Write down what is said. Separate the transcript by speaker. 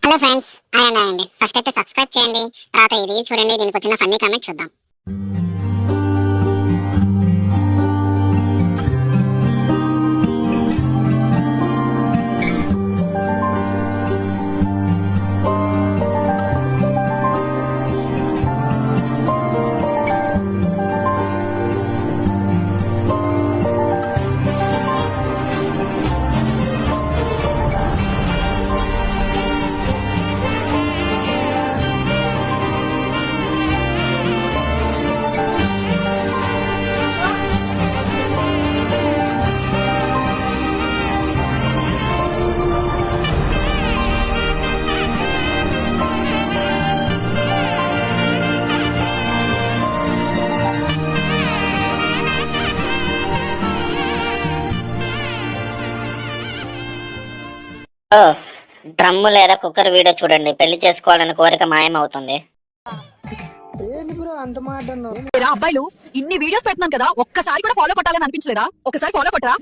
Speaker 1: Hello friends, అండి first అయితే subscribe చేయండి. తర్వాత ఈ రీల్ చూడండి, దీనికి వచ్చిన ఫన్నీ కామెంట్ చూద్దాం. డ్రమ్ము లేదా కుక్కర్ వీడియో చూడండి, పెళ్లి చేసుకోవాలని కోరిక మాయమవుతుంది.
Speaker 2: అబ్బాయిలు ఇన్ని వీడియోస్ పెడుతున్నాం కదా, ఒక్కసారి కూడా ఫాలో కొట్టాలని అనిపించలేదా? ఒకసారి ఫాలో కొట్టరా.